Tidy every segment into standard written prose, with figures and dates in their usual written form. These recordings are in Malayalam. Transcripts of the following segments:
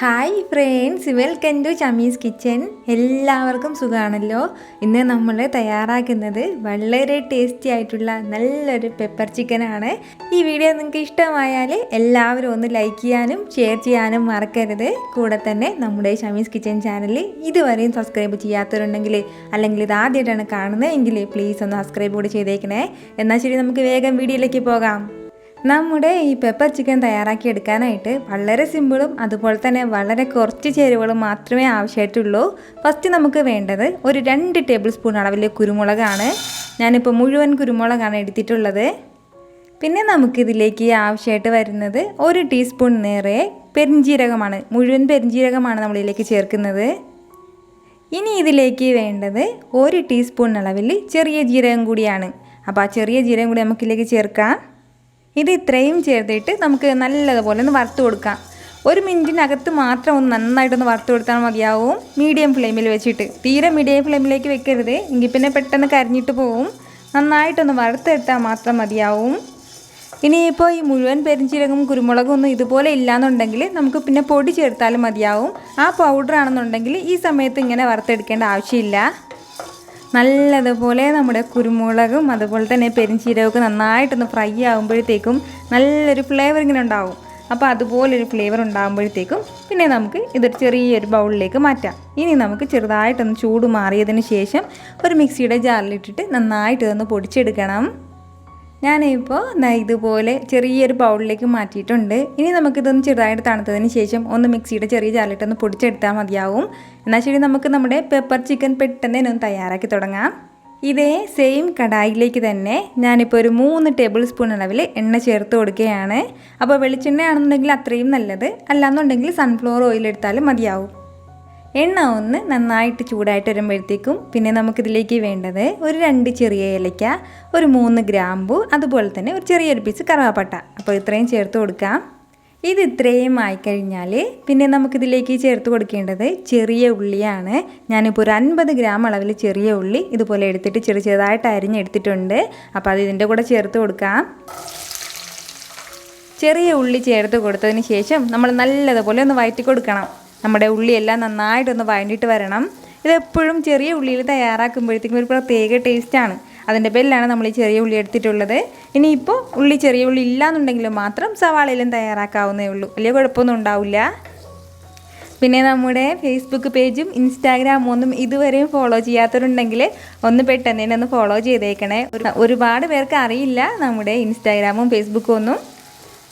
Hi friends, welcome to Chami's kitchen. എല്ലാവർക്കും സുഖമാണല്ലോ. ഇന്ന് നമ്മൾ തയ്യാറാക്കുന്നത് വളരെ ടേസ്റ്റി ആയിട്ടുള്ള നല്ലൊരു പെപ്പർ ചിക്കനാണ്. ഈ വീഡിയോ നിങ്ങൾക്ക് ഇഷ്ടമായാൽ എല്ലാവരും ഒന്ന് ലൈക്ക് ചെയ്യാനും ഷെയർ ചെയ്യാനും മറക്കരുത്. കൂടെ തന്നെ നമ്മുടെ ചമീസ് കിച്ചൻ ചാനൽ ഇതുവരെയും സബ്സ്ക്രൈബ് ചെയ്യാത്തവരുണ്ടെങ്കിൽ അല്ലെങ്കിൽ ഇത് ആദ്യമായിട്ടാണ് കാണുന്നതെങ്കിൽ പ്ലീസ് ഒന്ന് സബ്സ്ക്രൈബ് കൂടി ചെയ്തേക്കണേ. എന്നാൽ ശരി, നമുക്ക് വേഗം വീഡിയോയിലേക്ക് പോകാം. നമ്മുടെ ഈ പെപ്പർ ചിക്കൻ തയ്യാറാക്കി എടുക്കാനായിട്ട് വളരെ സിമ്പിളും അതുപോലെ തന്നെ വളരെ കുറച്ച് ചേരുവകളും മാത്രമേ ആവശ്യമായിട്ടുള്ളൂ. ഫസ്റ്റ് നമുക്ക് വേണ്ടത് ഒരു 2 ടേബിൾ സ്പൂൺ അളവിൽ കുരുമുളകാണ്. ഞാനിപ്പോൾ മുഴുവൻ കുരുമുളകാണ് എടുത്തിട്ടുള്ളത്. പിന്നെ നമുക്കിതിലേക്ക് ആവശ്യമായിട്ട് വരുന്നത് 1 ടീസ്പൂൺ നിറയെ പെരിഞ്ജീരകമാണ്. മുഴുവൻ പെരിഞ്ജീരകമാണ് നമ്മളിതിലേക്ക് ചേർക്കുന്നത്. ഇനി ഇതിലേക്ക് വേണ്ടത് 1 ടീസ്പൂൺ അളവിൽ ചെറിയ ജീരകം കൂടിയാണ്. അപ്പോൾ ആ ചെറിയ ജീരകം കൂടി നമുക്കിതിലേക്ക് ചേർക്കാം. ഇത് ഇത്രയും ചേർത്തിട്ട് നമുക്ക് നല്ലതുപോലെ ഒന്ന് വറുത്ത് കൊടുക്കാം. 1 മിനിറ്റിനകത്ത് മാത്രം ഒന്ന് നന്നായിട്ടൊന്ന് വറുത്ത് കൊടുത്താൽ മതിയാവും. മീഡിയം ഫ്ലെയിമിൽ വെച്ചിട്ട്, തീരെ മീഡിയം ഫ്ലെയിമിലേക്ക് വെക്കരുത്, എങ്കിൽ പിന്നെ പെട്ടെന്ന് കരിഞ്ഞിട്ട് പോവും. നന്നായിട്ടൊന്ന് വറുത്തെടുത്താൽ മാത്രം മതിയാവും. ഇനിയിപ്പോൾ ഈ മുഴുവൻ പെരിഞ്ജീരകവും കുരുമുളകും ഒന്നും ഇതുപോലെ ഇല്ലയെന്നുണ്ടെങ്കിൽ നമുക്ക് പിന്നെ പൊടി ചേർത്താലും മതിയാവും. ആ പൗഡർ ആണെന്നുണ്ടെങ്കിൽ ഈ സമയത്ത് ഇങ്ങനെ വറുത്തെടുക്കേണ്ട ആവശ്യമില്ല. നല്ലതുപോലെ നമ്മുടെ കുരുമുളകും അതുപോലെ തന്നെ പെരിഞ്ജീരകമൊക്കെ നന്നായിട്ടൊന്ന് ഫ്രൈ ആകുമ്പോഴത്തേക്കും നല്ലൊരു ഫ്ലേവർ ഇങ്ങനെ ഉണ്ടാവും. അപ്പോൾ അതുപോലൊരു ഫ്ലേവർ ഉണ്ടാകുമ്പോഴത്തേക്കും പിന്നെ നമുക്ക് ഇതൊരു ചെറിയൊരു ബൗളിലേക്ക് മാറ്റാം. ഇനി നമുക്ക് ചെറുതായിട്ടൊന്ന് ചൂട് മാറിയതിന് ശേഷം ഒരു മിക്സിയുടെ ജാറിലിട്ടിട്ട് നന്നായിട്ട് ഇതൊന്ന് പൊടിച്ചെടുക്കണം. ഞാനിപ്പോൾ ഇതുപോലെ ചെറിയൊരു ബൗളിലേക്ക് മാറ്റിയിട്ടുണ്ട്. ഇനി നമുക്കിതൊന്ന് ചെറുതായിട്ട് തണുത്തതിന് ശേഷം ഒന്ന് മിക്സിയുടെ ചെറിയ ജാറിലിട്ടൊന്ന് പൊടിച്ചെടുത്താൽ മതിയാവും. എന്നാൽ ശരി, നമുക്ക് നമ്മുടെ പെപ്പർ ചിക്കൻ പെട്ടെന്ന് തന്നെ ഒന്ന് തയ്യാറാക്കി തുടങ്ങാം. ഇതേ സെയിം കടായിലേക്ക് തന്നെ ഞാനിപ്പോൾ ഒരു 3 ടേബിൾ സ്പൂൺ അളവിൽ എണ്ണ ചേർത്ത് കൊടുക്കുകയാണ്. അപ്പോൾ വെളിച്ചെണ്ണയാണെന്നുണ്ടെങ്കിൽ അത്രയും നല്ലത്, അല്ലാന്നുണ്ടെങ്കിൽ സൺഫ്ലവർ ഓയിൽ എടുത്താലും മതിയാവും. എണ്ണ ഒന്ന് നന്നായിട്ട് ചൂടായിട്ട് വരുമ്പോഴത്തേക്കും പിന്നെ നമുക്കിതിലേക്ക് വേണ്ടത് ഒരു 2 ചെറിയ ഏലയ്ക്ക, ഒരു 3 ഗ്രാമ്പു, അതുപോലെ തന്നെ ഒരു ചെറിയൊരു പീസ് കറുവാപ്പട്ട. അപ്പോൾ ഇത്രയും ചേർത്ത് കൊടുക്കാം. ഇത് ഇത്രയും ആയിക്കഴിഞ്ഞാൽ പിന്നെ നമുക്കിതിലേക്ക് ചേർത്ത് കൊടുക്കേണ്ടത് ചെറിയ ഉള്ളിയാണ്. ഞാനിപ്പോൾ ഒരു 50 ഗ്രാം അളവിൽ ചെറിയ ഉള്ളി ഇതുപോലെ എടുത്തിട്ട് ചെറുതായിട്ട് അരിഞ്ഞെടുത്തിട്ടുണ്ട്. അപ്പോൾ അത് ഇതിൻ്റെ കൂടെ ചേർത്ത് കൊടുക്കാം. ചെറിയ ഉള്ളി ചേർത്ത് കൊടുത്തതിന് ശേഷം നമ്മൾ നല്ലതുപോലെ ഒന്ന് വഴറ്റി കൊടുക്കണം. നമ്മുടെ ഉള്ളിയെല്ലാം നന്നായിട്ടൊന്ന് വഴണ്ടിയിട്ട് വരണം. ഇതെപ്പോഴും ചെറിയ ഉള്ളിയിൽ തയ്യാറാക്കുമ്പോഴത്തേക്കും ഒരു പ്രത്യേക ടേസ്റ്റാണ്. അതിൻ്റെ പേരിലാണ് നമ്മൾ ഈ ചെറിയ ഉള്ളി എടുത്തിട്ടുള്ളത്. ഇനിയിപ്പോൾ ചെറിയ ഉള്ളി ഇല്ലയെന്നുണ്ടെങ്കിലും മാത്രം സവാളയിലും തയ്യാറാക്കാവുന്നേ ഉള്ളൂ, വലിയ കുഴപ്പമൊന്നും ഉണ്ടാവില്ല. പിന്നെ നമ്മുടെ ഫേസ്ബുക്ക് പേജും ഇൻസ്റ്റാഗ്രാമും ഒന്നും ഇതുവരെയും ഫോളോ ചെയ്യാത്തവരുണ്ടെങ്കിൽ ഒന്ന് പെട്ടെന്ന് തന്നെ ഒന്ന് ഫോളോ ചെയ്തേക്കണേ. ഒരുപാട് പേർക്ക് അറിയില്ല നമ്മുടെ ഇൻസ്റ്റാഗ്രാമും ഫേസ്ബുക്കും ഒന്നും.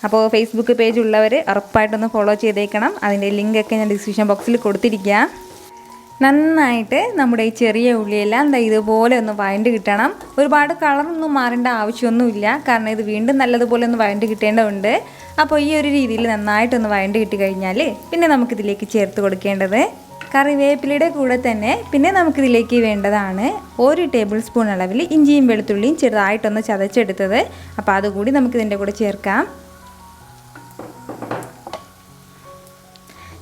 അപ്പോൾ ഫേസ്ബുക്ക് പേജ് ഉള്ളവർ ഉറപ്പായിട്ടൊന്ന് ഫോളോ ചെയ്തേക്കണം. അതിൻ്റെ ലിങ്കൊക്കെ ഞാൻ ഡിസ്ക്രിപ്ഷൻ ബോക്സിൽ കൊടുത്തിരിക്കാം. നന്നായിട്ട് നമ്മുടെ ഈ ചെറിയ ഉള്ളിയെല്ലാം ഇതുപോലെ ഒന്ന് വഴണ്ട് കിട്ടണം. ഒരുപാട് കളറൊന്നും മാറേണ്ട ആവശ്യമൊന്നുമില്ല, കാരണം ഇത് വീണ്ടും നല്ലതുപോലെ ഒന്ന് വഴണ്ട് കിട്ടേണ്ടതുണ്ട്. അപ്പോൾ ഈ ഒരു രീതിയിൽ നന്നായിട്ടൊന്ന് വഴണ്ട് കിട്ടിക്കഴിഞ്ഞാൽ പിന്നെ നമുക്കിതിലേക്ക് ചേർത്ത് കൊടുക്കേണ്ടത് കറിവേപ്പിലയുടെ കൂടെ തന്നെ പിന്നെ നമുക്കിതിലേക്ക് വേണ്ടതാണ് 1 ടേബിൾ സ്പൂൺ അളവിൽ ഇഞ്ചിയും വെളുത്തുള്ളിയും ചെറുതായിട്ടൊന്ന് ചതച്ചെടുത്തത്. അപ്പോൾ അതുകൂടി നമുക്കിതിൻ്റെ കൂടെ ചേർക്കാം.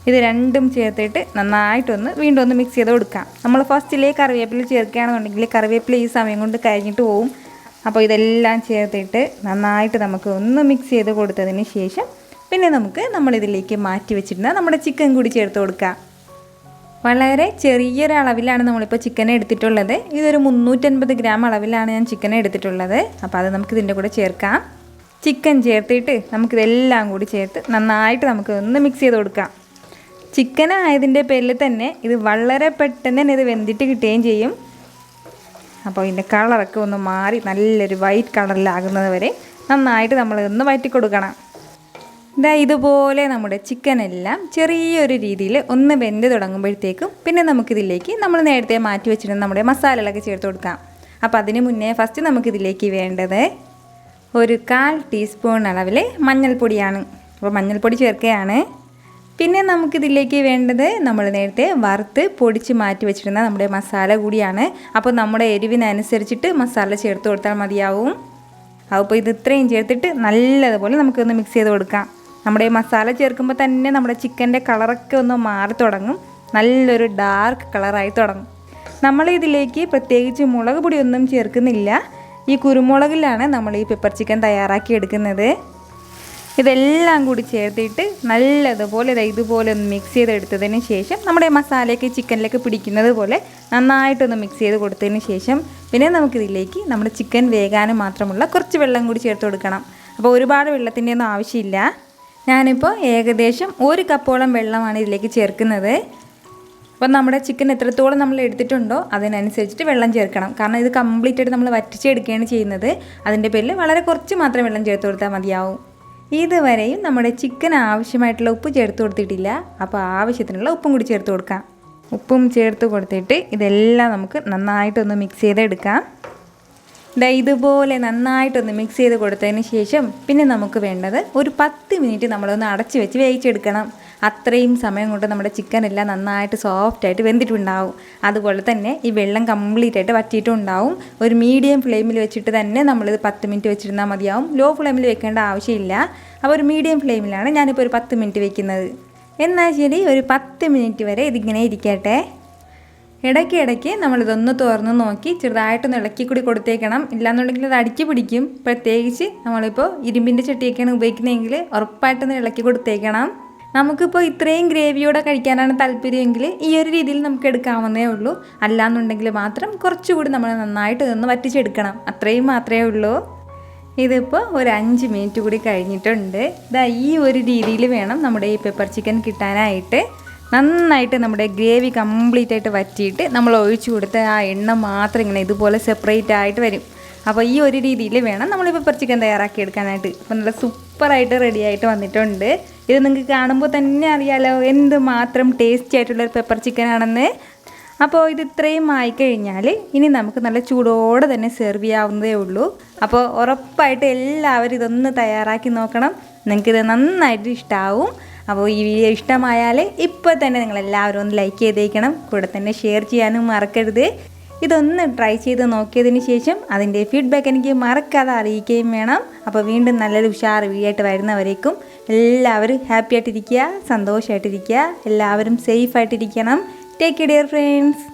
ഇത് രണ്ടും ചേർത്തിട്ട് നന്നായിട്ടൊന്ന് വീണ്ടും ഒന്ന് മിക്സ് ചെയ്ത് കൊടുക്കാം. നമ്മൾ ഫസ്റ്റിലെ കറിവേപ്പില ചേർക്കുകയാണെന്നുണ്ടെങ്കിൽ കറിവേപ്പില ഈ സമയം കൊണ്ട് കഴിഞ്ഞിട്ട് പോവും. അപ്പോൾ ഇതെല്ലാം ചേർത്തിട്ട് നന്നായിട്ട് നമുക്ക് ഒന്ന് മിക്സ് ചെയ്ത് കൊടുത്തതിന് ശേഷം പിന്നെ നമുക്ക് നമ്മളിതിലേക്ക് മാറ്റി വെച്ചിരുന്ന നമ്മുടെ ചിക്കൻ കൂടി ചേർത്ത് കൊടുക്കാം. വളരെ ചെറിയൊരളവിലാണ് നമ്മളിപ്പോൾ ചിക്കൻ എടുത്തിട്ടുള്ളത്. ഇതൊരു 350 ഗ്രാം അളവിലാണ് ഞാൻ ചിക്കൻ എടുത്തിട്ടുള്ളത്. അപ്പോൾ അത് നമുക്ക് ഇതിൻ്റെ കൂടെ ചേർക്കാം. ചിക്കൻ ചേർത്തിട്ട് നമുക്കിതെല്ലാം കൂടി ചേർത്ത് നന്നായിട്ട് നമുക്ക് ഒന്ന് മിക്സ് ചെയ്ത് കൊടുക്കാം. ചിക്കൻ ആയതിൻ്റെ പേരിൽ തന്നെ ഇത് വളരെ പെട്ടെന്ന് തന്നെ ഇത് വെന്തിട്ട് കിട്ടുകയും ചെയ്യും. അപ്പോൾ ഇതിൻ്റെ കളറൊക്കെ ഒന്ന് മാറി നല്ലൊരു വൈറ്റ് കളറിലാകുന്നത് വരെ നന്നായിട്ട് നമ്മൾ ഒന്ന് വഴറ്റി കൊടുക്കണം. ഇതുപോലെ നമ്മുടെ ചിക്കനെല്ലാം ചെറിയൊരു രീതിയിൽ ഒന്ന് വെന്ത് തുടങ്ങുമ്പോഴത്തേക്കും പിന്നെ നമുക്കിതിലേക്ക് നമ്മൾ നേരത്തെ മാറ്റി വെച്ചിരുന്ന നമ്മുടെ മസാലകളൊക്കെ ചേർത്ത് കൊടുക്കാം. അപ്പോൾ അതിന് മുന്നേ ഫസ്റ്റ് നമുക്കിതിലേക്ക് വേണ്ടത് ഒരു 1/4 ടീസ്പൂൺ അളവിൽ മഞ്ഞൾപ്പൊടിയാണ്. അപ്പോൾ മഞ്ഞൾപ്പൊടി ചേർക്കുകയാണ്. പിന്നെ നമുക്കിതിലേക്ക് വേണ്ടത് നമ്മൾ നേരത്തെ വറുത്ത് പൊടിച്ച് മാറ്റി വെച്ചിരുന്ന നമ്മുടെ മസാല കൂടിയാണ്. അപ്പോൾ നമ്മുടെ എരിവിനനുസരിച്ചിട്ട് മസാല ചേർത്ത് കൊടുത്താൽ മതിയാവും. അപ്പോൾ ഇത് ഇത്രയും ചേർത്തിട്ട് നല്ലതുപോലെ നമുക്കൊന്ന് മിക്സ് ചെയ്ത് കൊടുക്കാം. നമ്മുടെ മസാല ചേർക്കുമ്പോൾ തന്നെ നമ്മുടെ ചിക്കൻ്റെ കളറൊക്കെ ഒന്ന് മാറി തുടങ്ങും, നല്ലൊരു ഡാർക്ക് കളറായി തുടങ്ങും. നമ്മളിതിലേക്ക് പ്രത്യേകിച്ച് മുളക് പൊടിയൊന്നും ചേർക്കുന്നില്ല. ഈ കുരുമുളകിലാണ് നമ്മൾ ഈ പെപ്പർ ചിക്കൻ തയ്യാറാക്കി എടുക്കുന്നത്. ഇതെല്ലാം കൂടി ചേർത്തിട്ട് നല്ലതുപോലെ ഇതുപോലെ ഒന്ന് മിക്സ് ചെയ്തെടുത്തതിന് ശേഷം നമ്മുടെ മസാലയൊക്കെ ചിക്കനിലേക്ക് പിടിക്കുന്നത് പോലെ നന്നായിട്ടൊന്ന് മിക്സ് ചെയ്ത് കൊടുത്തതിന് ശേഷം പിന്നെ നമുക്കിതിലേക്ക് നമ്മുടെ ചിക്കൻ വേകാനും മാത്രമുള്ള കുറച്ച് വെള്ളം കൂടി ചേർത്ത് കൊടുക്കണം. അപ്പോൾ ഒരുപാട് വെള്ളത്തിൻ്റെ ഒന്നും ആവശ്യമില്ല. ഞാനിപ്പോൾ ഏകദേശം 1 കപ്പോളം വെള്ളമാണ് ഇതിലേക്ക് ചേർക്കുന്നത്. അപ്പോൾ നമ്മുടെ ചിക്കൻ എത്രത്തോളം നമ്മൾ എടുത്തിട്ടുണ്ടോ അതിനനുസരിച്ചിട്ട് വെള്ളം ചേർക്കണം. കാരണം ഇത് കംപ്ലീറ്റ് ആയിട്ട് നമ്മൾ വറ്റിച്ചെടുക്കുകയാണ് ചെയ്യുന്നത്. അതിൻ്റെ പേരിൽ വളരെ കുറച്ച് മാത്രം വെള്ളം ചേർത്ത് കൊടുത്താൽ മതിയാവും. ഇതുവരെയും നമ്മുടെ ചിക്കൻ ആവശ്യമായിട്ടുള്ള ഉപ്പ് ചേർത്ത് കൊടുത്തിട്ടില്ല. അപ്പോൾ ആവശ്യത്തിനുള്ള ഉപ്പും കൂടി ചേർത്ത് കൊടുക്കാം. ഉപ്പും ചേർത്ത് കൊടുത്തിട്ട് ഇതെല്ലാം നമുക്ക് നന്നായിട്ടൊന്ന് മിക്സ് ചെയ്തെടുക്കാം. ഇതുപോലെ നന്നായിട്ടൊന്ന് മിക്സ് ചെയ്ത് കൊടുത്തതിന് ശേഷം പിന്നെ നമുക്ക് വേണ്ടത് ഒരു 10 മിനിറ്റ് നമ്മളൊന്ന് അടച്ച് വെച്ച് വേവിച്ചെടുക്കണം. അത്രയും സമയം കൊണ്ട് നമ്മുടെ ചിക്കൻ എല്ലാം നന്നായിട്ട് സോഫ്റ്റായിട്ട് വെന്തിട്ടുണ്ടാവും. അതുപോലെ തന്നെ ഈ വെള്ളം കംപ്ലീറ്റ് ആയിട്ട് വറ്റിയിട്ടുണ്ടാവും. ഒരു മീഡിയം ഫ്ലെയിമിൽ വെച്ചിട്ട് തന്നെ നമ്മളിത് 10 മിനിറ്റ് വെച്ചിരുന്നാൽ മതിയാവും. ലോ ഫ്ലെയിമിൽ വെക്കേണ്ട ആവശ്യമില്ല. അപ്പോൾ ഒരു മീഡിയം ഫ്ലെയിമിലാണ് ഞാനിപ്പോൾ ഒരു 10 മിനിറ്റ് വെക്കുന്നത്. എന്നാൽ ശരി, ഒരു 10 മിനിറ്റ് വരെ ഇതിങ്ങനെ ഇരിക്കട്ടെ. ഇടയ്ക്ക് നമ്മളിതൊന്ന് തുറന്ന് നോക്കി ചെറുതായിട്ടൊന്ന് ഇളക്കി കൂടി കൊടുത്തേക്കണം. ഇല്ലാന്നുണ്ടെങ്കിൽ അത് അടിക്ക് പിടിക്കും. പ്രത്യേകിച്ച് നമ്മളിപ്പോൾ ഇരുമ്പിൻ്റെ ചട്ടിയൊക്കെയാണ് ഉപയോഗിക്കുന്നതെങ്കിൽ ഉറപ്പായിട്ടൊന്ന് ഇളക്കി കൊടുത്തേക്കണം. നമുക്കിപ്പോൾ ഇത്രയും ഗ്രേവിയോടെ കഴിക്കാനാണ് താല്പര്യമെങ്കിൽ ഈ ഒരു രീതിയിൽ നമുക്ക് എടുക്കാവുന്നേ ഉള്ളൂ. അല്ലാന്നുണ്ടെങ്കിൽ മാത്രം കുറച്ചുകൂടി നമ്മൾ നന്നായിട്ട് ഇതൊന്ന് വറ്റിച്ചെടുക്കണം. അത്രയും മാത്രമേ ഉള്ളൂ. ഇതിപ്പോൾ ഒരു 5 മിനിറ്റ് കൂടി കഴിഞ്ഞിട്ടുണ്ട്. ഈ ഒരു രീതിയിൽ വേണം നമ്മുടെ ഈ പെപ്പർ ചിക്കൻ കിട്ടാനായിട്ട്. നന്നായിട്ട് നമ്മുടെ ഗ്രേവി കംപ്ലീറ്റ് ആയിട്ട് വറ്റിയിട്ട് നമ്മൾ ഒഴിച്ചു കൊടുത്ത ആ എണ്ണ മാത്രം ഇങ്ങനെ ഇതുപോലെ സെപ്പറേറ്റ് ആയിട്ട് വരും. അപ്പോൾ ഈ ഒരു രീതിയിൽ വേണം നമ്മൾ പെപ്പർ ചിക്കൻ തയ്യാറാക്കി എടുക്കാനായിട്ട്. അപ്പോൾ നല്ല സൂപ്പറായിട്ട് റെഡി ആയിട്ട് വന്നിട്ടുണ്ട്. ഇത് നിങ്ങൾക്ക് കാണുമ്പോൾ തന്നെ അറിയാലോ എന്തുമാത്രം ടേസ്റ്റി ആയിട്ടുള്ളൊരു പെപ്പർ ചിക്കൻ ആണെന്ന്. അപ്പോൾ ഇത് ഇത്രയും ആയിക്കഴിഞ്ഞാൽ ഇനി നമുക്ക് നല്ല ചൂടോടെ തന്നെ സെർവ് ചെയ്യാവുന്നതേ ഉള്ളൂ. അപ്പോൾ ഉറപ്പായിട്ട് എല്ലാവരും ഇതൊന്ന് തയ്യാറാക്കി നോക്കണം. നിങ്ങൾക്കിത് നന്നായിട്ട് ഇഷ്ടമാവും. അപ്പോൾ ഈ വീഡിയോ ഇഷ്ടമായാൽ ഇപ്പോൾ തന്നെ നിങ്ങളെല്ലാവരും ഒന്ന് ലൈക്ക് ചെയ്തേക്കണം. കൂടെ തന്നെ ഷെയർ ചെയ്യാനും മറക്കരുത്. ഇതൊന്ന് ട്രൈ ചെയ്ത് നോക്കിയതിന് ശേഷം അതിൻ്റെ ഫീഡ്ബാക്ക് എനിക്ക് മറക്കാതെ അറിയിക്കുകയും വേണം. അപ്പോൾ വീണ്ടും നല്ലൊരു ഉഷാർ വീഡിയോ ആയിട്ട് വരുന്നവരേക്കും എല്ലാവരും ഹാപ്പി ആയിട്ടിരിക്കുക, സന്തോഷമായിട്ടിരിക്കുക, എല്ലാവരും സേഫ് ആയിട്ടിരിക്കണം. Take care dear friends.